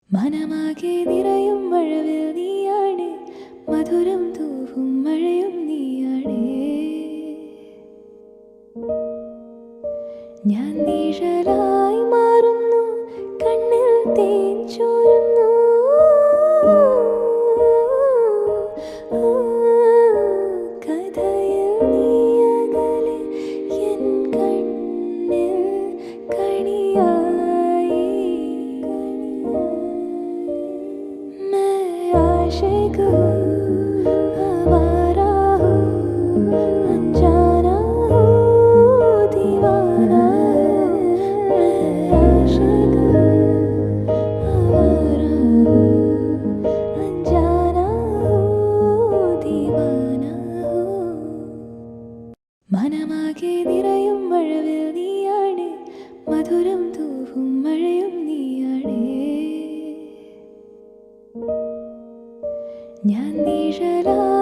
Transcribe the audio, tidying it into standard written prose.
മനമാകെ നിറയും മഴവിൽ നീയാണ്, മധുരം തൂവും മഴയും നീയാണ്. ഞാൻ നിഴലായി മാറുന്നു, കണ്ണിൽ തേൻ ചോരുന്നു. കഥയിൽ നീ അകലെ, എൻ കണ്ണിൽ കണിയായി. मैं आशिक हूँ, आवारा हूँ, अनजाना हूँ, दीवाना हूँ. मैं आशिक हूँ, आवारा हूँ, अनजाना हूँ, दीवाना हूँ. മനമാകെ നിറയും മഴവിൽ നീയാണ്, മധുരം തൂവും മഴയും നീയാണ്. ഞാൻ നിഴലായി